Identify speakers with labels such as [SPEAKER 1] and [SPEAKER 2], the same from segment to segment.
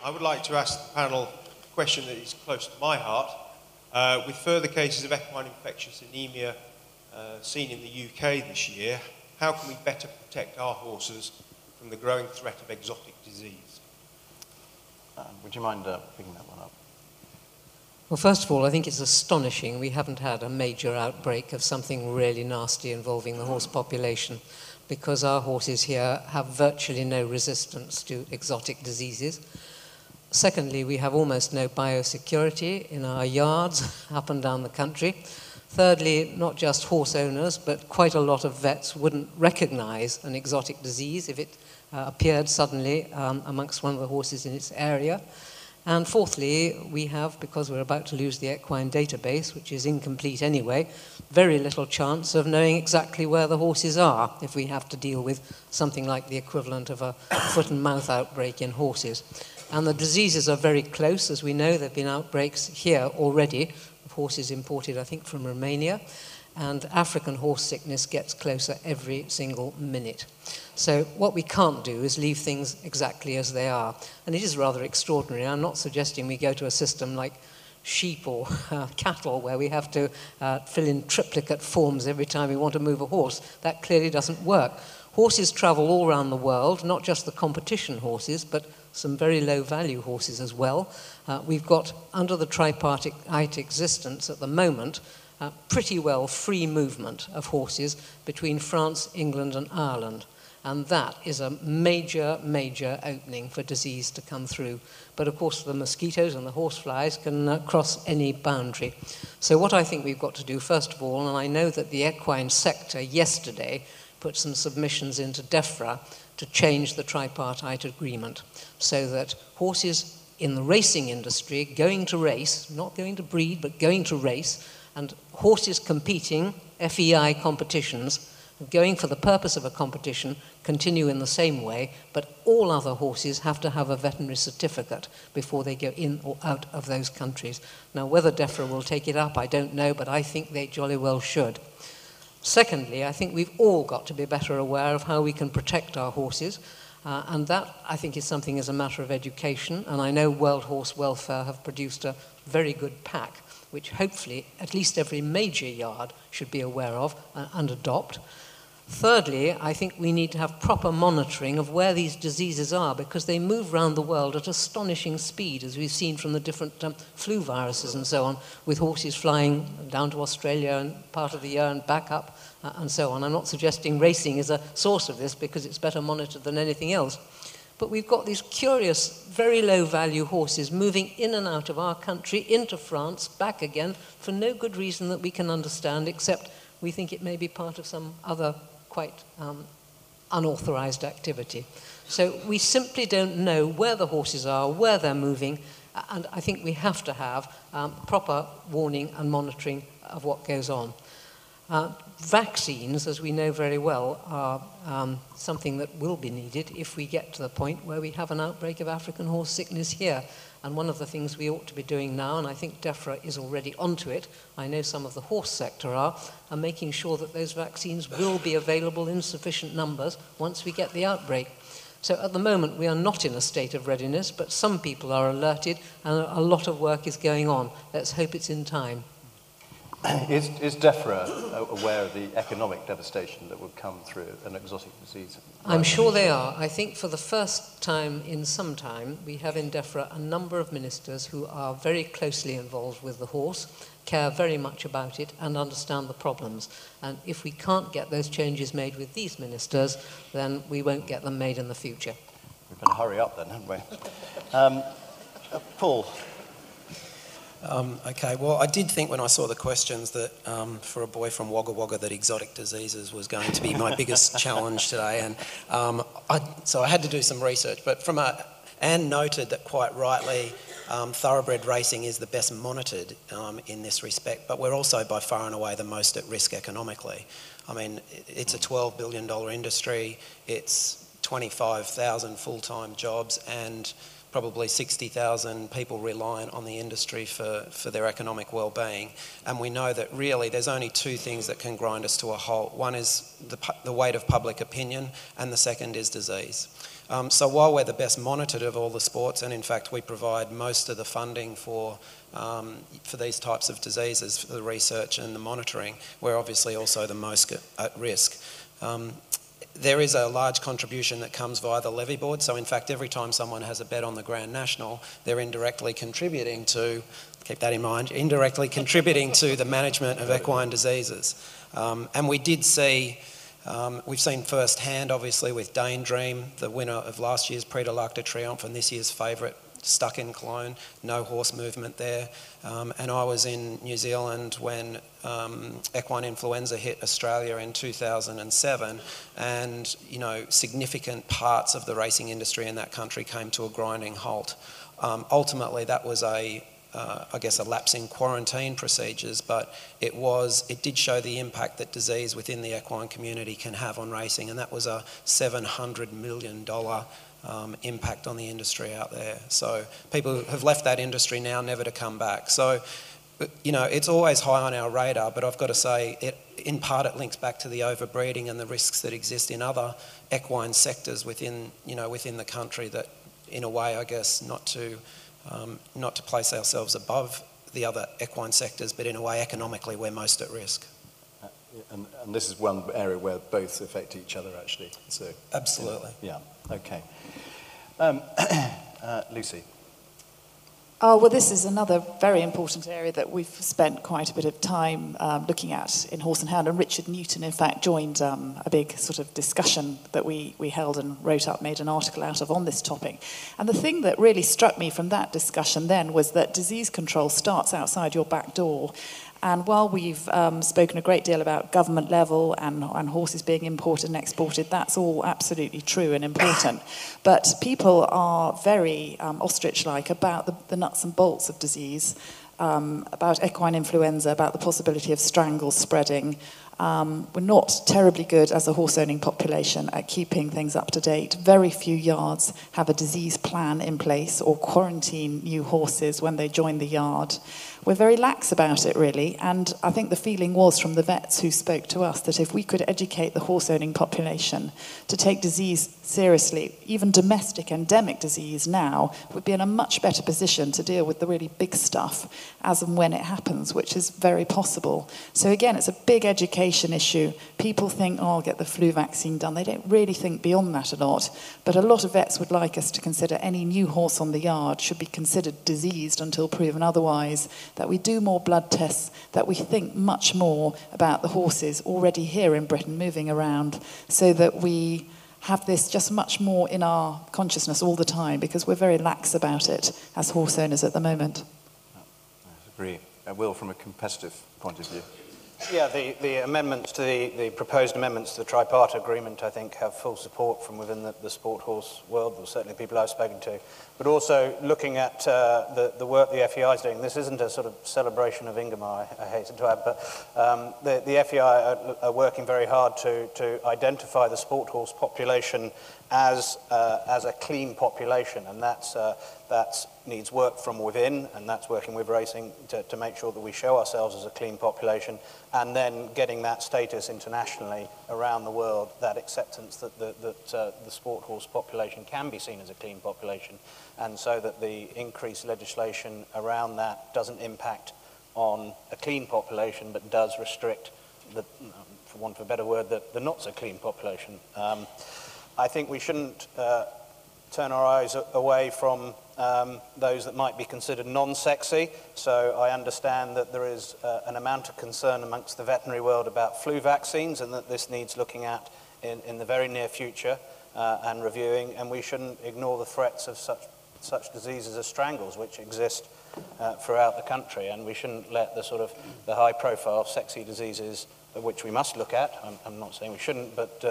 [SPEAKER 1] I would like to ask the panel a question that is close to my heart. With further cases of equine infectious anemia seen in the UK this year, how can we better protect our horses from the growing threat of exotic disease?
[SPEAKER 2] Would you mind picking that one up?
[SPEAKER 3] Well, first of all, I think it's astonishing we haven't had a major outbreak of something really nasty involving the horse population, because our horses here have virtually no resistance to exotic diseases. Secondly, we have almost no biosecurity in our yards up and down the country. Thirdly, not just horse owners, but quite a lot of vets wouldn't recognize an exotic disease if it appeared suddenly amongst one of the horses in its area. And fourthly, we have, because we're about to lose the equine database, which is incomplete anyway, very little chance of knowing exactly where the horses are if we have to deal with something like the equivalent of a foot and mouth outbreak in horses. And the diseases are very close. As we know, there have been outbreaks here already of horses imported, I think, from Romania. And African horse sickness gets closer every single minute. So what we can't do is leave things exactly as they are. And it is rather extraordinary. I'm not suggesting we go to a system like sheep or cattle where we have to fill in triplicate forms every time we want to move a horse. That clearly doesn't work. Horses travel all around the world, not just the competition horses, but some very low-value horses as well. We've got, under the tripartite existence at the moment, pretty well free movement of horses between France, England and Ireland. And that is a major, major opening for disease to come through. But of course the mosquitoes and the horseflies can cross any boundary. So what I think we've got to do, first of all, and I know that the equine sector yesterday put some submissions into DEFRA to change the tripartite agreement so that horses in the racing industry going to race, not going to breed, but going to race, and horses competing, FEI competitions, going for the purpose of a competition, continue in the same way, but all other horses have to have a veterinary certificate before they go in or out of those countries. Now, whether DEFRA will take it up, I don't know, but I think they jolly well should. Secondly, I think we've all got to be better aware of how we can protect our horses, and that, I think, is something as a matter of education, and I know World Horse Welfare have produced a very good pack, which hopefully at least every major yard should be aware of and adopt. Thirdly, I think we need to have proper monitoring of where these diseases are, because they move around the world at astonishing speed, as we've seen from the different flu viruses and so on, with horses flying down to Australia and part of the year and back up and so on. I'm not suggesting racing is a source of this, because it's better monitored than anything else. But we've got these curious, very low-value horses moving in and out of our country, into France, back again, for no good reason that we can understand, except we think it may be part of some other quite unauthorized activity. So we simply don't know where the horses are, where they're moving, and I think we have to have proper warning and monitoring of what goes on. Vaccines, as we know very well, are something that will be needed if we get to the point where we have an outbreak of African horse sickness here. And one of the things we ought to be doing now, and I think DEFRA is already onto it, I know some of the horse sector are making sure that those vaccines will be available in sufficient numbers once we get the outbreak. So at the moment we are not in a state of readiness, but some people are alerted and a lot of work is going on. Let's hope it's in time.
[SPEAKER 2] Is DEFRA aware of the economic devastation that would come through an exotic disease?
[SPEAKER 3] I'm sure they are. I think for the first time in some time, we have in DEFRA a number of ministers who are very closely involved with the horse, care very much about it, and understand the problems. And if we can't get those changes made with these ministers, then we won't get them made in the future.
[SPEAKER 2] We better hurry up then, haven't we? Paul.
[SPEAKER 4] Okay, well, I did think when I saw the questions that for a boy from Wagga Wagga that exotic diseases was going to be my biggest challenge today, and so I had to do some research. But Anne noted that quite rightly thoroughbred racing is the best monitored in this respect, but we're also by far and away the most at risk economically. I mean, it's a $12 billion industry, it's 25,000 full-time jobs, and probably 60,000 people reliant on the industry for their economic well-being. And we know that really there's only two things that can grind us to a halt. One is the weight of public opinion, and the second is disease. So while we're the best monitored of all the sports, and in fact we provide most of the funding for these types of diseases, for the research and the monitoring, we're obviously also the most at risk. There is a large contribution that comes via the levy board, so in fact every time someone has a bet on the Grand National, they're indirectly contributing to, keep that in mind, indirectly contributing to the management of equine diseases. And we did see, we've seen firsthand obviously with Dane Dream, the winner of last year's Prix de l'Arc de Triomphe and this year's favourite, stuck in Cologne, no horse movement there. And I was in New Zealand when equine influenza hit Australia in 2007, and significant parts of the racing industry in that country came to a grinding halt. Ultimately, that was I guess a lapse in quarantine procedures, but it did show the impact that disease within the equine community can have on racing, and that was a $700 million impact on the industry out there. So people have left that industry now, never to come back. So, it's always high on our radar, but I've got to say, in part it links back to the overbreeding and the risks that exist in other equine sectors within the country that, in a way, I guess, not to place ourselves above the other equine sectors, but in a way, economically, we're most at risk.
[SPEAKER 2] And this is one area where both affect each other, actually. So
[SPEAKER 4] absolutely.
[SPEAKER 2] Yeah. Okay. Lucy.
[SPEAKER 5] Oh, well, this is another very important area that we've spent quite a bit of time looking at in Horse and Hound. And Richard Newton, in fact, joined a big sort of discussion that we held and wrote up, made an article out of on this topic. And the thing that really struck me from that discussion then was that disease control starts outside your back door. And while we've spoken a great deal about government level and horses being imported and exported, that's all absolutely true and important. But people are very ostrich-like about the nuts and bolts of disease, about equine influenza, about the possibility of strangles spreading. We're not terribly good as a horse-owning population at keeping things up to date. Very few yards have a disease plan in place or quarantine new horses when they join the yard. We're very lax about it, really, and I think the feeling was from the vets who spoke to us that if we could educate the horse-owning population to take disease seriously, even domestic endemic disease now, would be in a much better position to deal with the really big stuff as and when it happens, which is very possible. So again, it's a big education issue. People think, I'll get the flu vaccine done. They don't really think beyond that a lot, but a lot of vets would like us to consider any new horse on the yard should be considered diseased until proven otherwise, that we do more blood tests, that we think much more about the horses already here in Britain moving around, so that we have this just much more in our consciousness all the time, because we're very lax about it as horse owners at the moment.
[SPEAKER 2] I agree. Will, from a competitive point of view.
[SPEAKER 6] Yeah, the amendments to the proposed amendments to the triparty agreement, I think, have full support from within the sport horse world, or certainly people I've spoken to. But also looking at the work the FEI is doing. This isn't a sort of celebration of Ingemar, I hasten to add, but the FEI are working very hard to identify the sport horse population as a clean population, and that needs work from within, and that's working with racing to make sure that we show ourselves as a clean population, and then getting that status internationally around the world, that acceptance that the sport horse population can be seen as a clean population, and so that the increased legislation around that doesn't impact on a clean population, but does restrict, for want of a better word, the not so clean population. I think we shouldn't turn our eyes away from those that might be considered non-sexy. So I understand that there is an amount of concern amongst the veterinary world about flu vaccines, and that this needs looking at in the very near future and reviewing. And we shouldn't ignore the threats of such diseases as strangles, which exist throughout the country. And we shouldn't let the high-profile sexy diseases, which we must look at. I'm not saying we shouldn't, but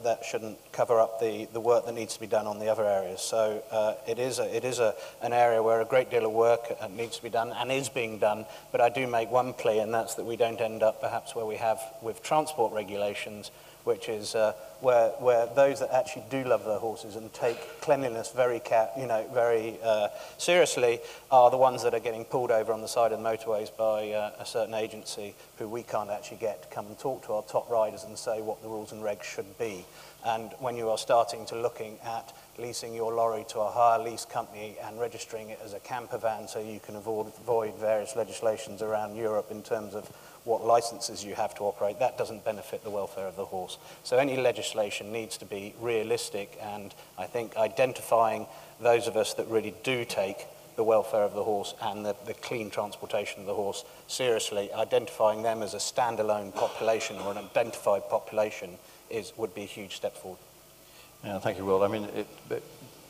[SPEAKER 6] that shouldn't cover up the work that needs to be done on the other areas. So it is an area where a great deal of work needs to be done and is being done, but I do make one plea, and that's that we don't end up perhaps where we have with transport regulations, which is where those that actually do love their horses and take cleanliness very seriously are the ones that are getting pulled over on the side of the motorways by a certain agency who we can't actually get to come and talk to our top riders and say what the rules and regs should be. And when you are starting to looking at leasing your lorry to a hire lease company and registering it as a camper van so you can avoid various legislations around Europe in terms of what licenses you have to operate, that doesn't benefit the welfare of the horse. So any legislation needs to be realistic, and I think identifying those of us that really do take the welfare of the horse and the clean transportation of the horse seriously, identifying them as a standalone population or an identified population would be a huge step forward.
[SPEAKER 2] Yeah, thank you, Will. I mean, it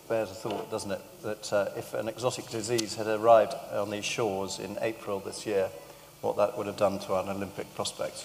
[SPEAKER 2] bears a thought, doesn't it, that if an exotic disease had arrived on these shores in April this year, what that would have done to our Olympic prospects.